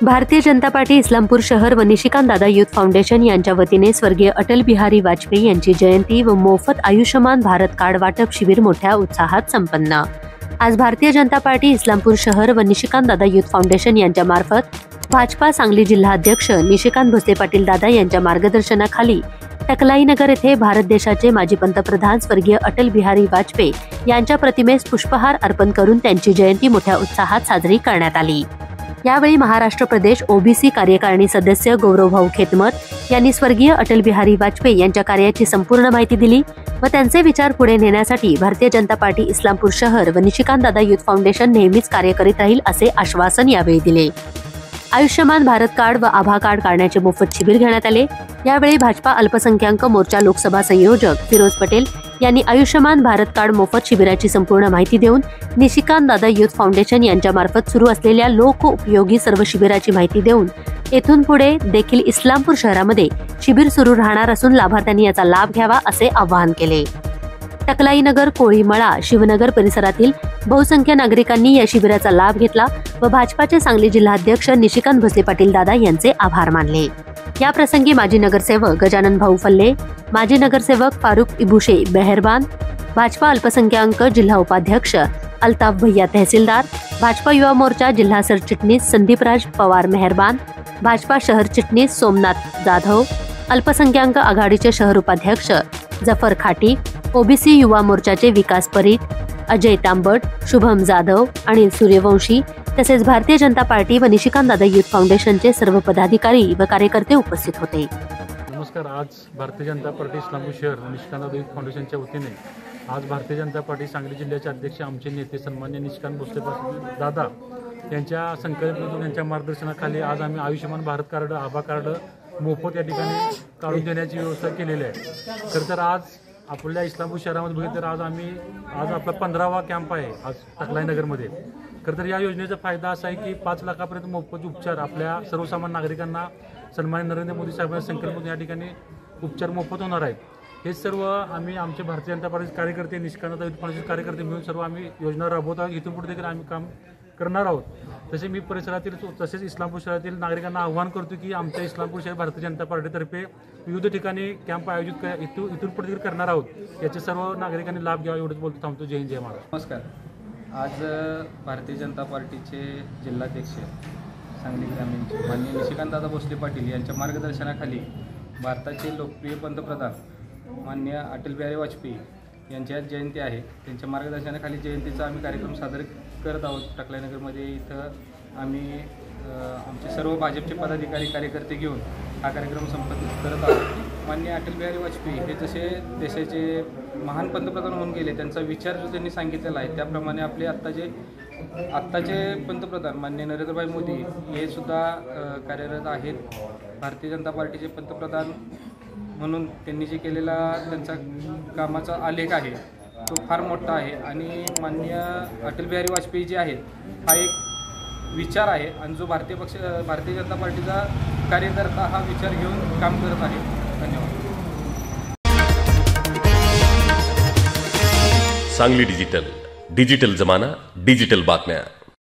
Bharatiya Janata party Islampur शहर व निशिकांत दादा युथ फाउंडेशन यांच्या वतीने स्वर्गीय अटल बिहारी वाजपेयी यांची जयंती व मोफत आयुष्यमान भारत कार्ड वाटप शिबिर मोठ्या उत्साहात संपन्न। आज भारतीय जनता पार्टी इस्लामपूर शहर व निशिकांत दादा युथ फाउंडेशन यांच्या मार्फत भाजपा सांगली जिल्हा अध्यक्ष निशिकांत भोसले पाटील दादा यांच्या मार्गदर्शनाखाली टकलाईनगर येथे भारत देशाचे माजी पंतप्रधान स्वर्गीय अटल बिहारी वाजपेयी यांच्या प्रतिमेस पुष्पहार अर्पण करून त्यांची जयंती मोठ्या उत्साहात साजरी करण्यात आली। यावेळी महाराष्ट्र प्रदेश ओबीसी कार्यकारिणी सदस्य गौरवभाऊ खेतमत यांनी स्वर्गीय अटल बिहारी वाजपेयी यांच्या कार्याची संपूर्ण माहिती दिली व त्यांचे विचार पुढे नेण्यासाठी भारतीय जनता पार्टी इस्लामपूर शहर व निशिकांत दादा युथ फाउंडेशन नेहमीच कार्य करीत राहील असे आश्वासन यावेळी दिले। आयुष्यमान भारत कार्ड व आभा कार्ड काढण्याचे मोफत शिबिर घेण्यात आले। यावेळी भाजपा अल्पसंख्याक मोर्चा लोकसभा संयोजक फिरोज पटेल यांनी आयुष्यमान भारत कार्ड मोफत शिबिराची संपूर्ण माहिती देऊन निशिकांत दादा युथ फाउंडेशन यांच्या मार्फत सुरू असलेल्या लोक उपयोगी सर्व शिबिराची माहिती देऊन येथून पुढे देखील इस्लामपूर शहरामध्ये शिबिर सुरू राहणार असून लाभार्थ्यांनी याचा लाभ घ्यावा असे आवाहन केले। टकलाईनगर, कोळीमळा, शिवनगर परिसरातील बहुसंख्य नागरिकांनी या शिबिराचा लाभ घेतला व भाजपाचे सांगली जिल्हाध्यक्ष निशिकांत भोसले पाटील दादा यांचे आभार मानले। या प्रसंगी माजी नगरसेवक गजानन भाऊ फल्ले, माजी नगरसेवक फारुख इबुशे बेहरबान, भाजपा अल्पसंख्याक जिल्हा उपाध्यक्ष अल्ताफ भैया तहसीलदार, भाजपा युवा मोर्चा जिल्हा सरचिटणीस संदीपराज पवार मेहरबान, भाजपा शहर चिटणीस सोमनाथ जाधव, अल्पसंख्याक आघाडीचे शहर उपाध्यक्ष जफर खाटी, ओबीसी युवा मोर्चाचे विकास परीख, अजय तांबट, शुभम जाधव, अनिल सूर्यवंशी तसेच भारतीय जनता पार्टी व निशिकांत दादा युथ फाउंडेशनचे सर्व पदाधिकारी व कार्यकर्ते उपस्थित होते। नमस्कार। आज भारतीय जनता पार्टी इस्लामपूर शहर व निशिकांत दादा युथ फाउंडेशनच्या वतीने आज भारतीय जनता पार्टी सांगली जिल्ह्याचे अध्यक्ष आमचे नेते सन्माननीय निशिकांत भोसले पाटील दादा यांच्या संकल्पनेतून यांच्या मार्गदर्शनाखाली आज आम्ही आयुष्यमान भारत कार्ड, आभा कार्ड मोफत या ठिकाणी काढून देण्याची व्यवस्था केलेली आहे। खरं तर आज आपल्या इस्लामपूर शहरामध्ये बघितलं तर आज आपला 15वा कॅम्प आहे आज टकलाईनगरमध्ये। खरं तर या योजनेचा फायदा असा आहे की 5 लाखापर्यंत मोफत उपचार आपल्या सर्वसामान्य नागरिकांना सन्माननीय नरेंद्र मोदी साहेबांच्या संकल्पनेतून या ठिकाणी उपचार मोफत होणार आहेत। हे सर्व आम्ही आमचे भारतीय जनता पार्टीचे कार्यकर्ते, निशिकांत दादा युथ फाउंडेशन कार्यकर्ते मिळून सर्व आम्ही योजना राबवत आहोत। इथून पुढे देखील आम्ही काम करणार आहोत। तसे मी परिसरातील तसेच इस्लामपूर शहरातील नागरिकांना आवाहन करतो की आमच्या इस्लामपूर शहर भारतीय जनता पार्टीतर्फे विविध ठिकाणी कॅम्प आयोजित इथून पुढे करणार आहोत। याचे सर्व नागरिकांनी लाभ घ्यावा एवढंच बोलतो थांबतो। जय हिंद, जय महाराष्ट्र। नमस्कार। आज भारतीय जनता पार्टीचे जिल्हाध्यक्ष सांगली ग्रामीणचे माननीय निशिकांत दादा भोसले पाटील यांच्या मार्गदर्शनाखाली भारताचे लोकप्रिय पंतप्रधान माननीय अटल बिहारी वाजपेयी यांची आज जयंती आहे। त्यांच्या मार्गदर्शनाखाली जयंतीचा आम्ही कार्यक्रम सादर करत आहोत। टकलाईनगरमध्ये इथं आम्ही आमचे सर्व भाजपचे पदाधिकारी कार्यकर्ते घेऊन हा कार्यक्रम संपन्न करत आहोत। माननीय अटल बिहारी वाजपेयी हे जसे देशाचे महान पंतप्रधान होऊन गेले, त्यांचा विचार जो त्यांनी सांगितलेला आहे त्याप्रमाणे आपले आत्ताचे पंतप्रधान माननीय नरेंद्रभाई मोदी हे सुद्धा कार्यरत आहेत। भारतीय जनता पार्टीचे पंतप्रधान म्हणून त्यांनी जे केलेला त्यांचा कामाचा आलेख आहे तो फार मोठा आहे आणि माननीय अटल बिहारी वाजपेयी जे आहेत हा एक विचार आहे आणि जो भारतीय जनता पार्टीचा कार्यकर्ता हा विचार घेऊन काम करत आहे। धन्यवाद। सांगली डिजिटल जमाना, डिजिटल बातम्या।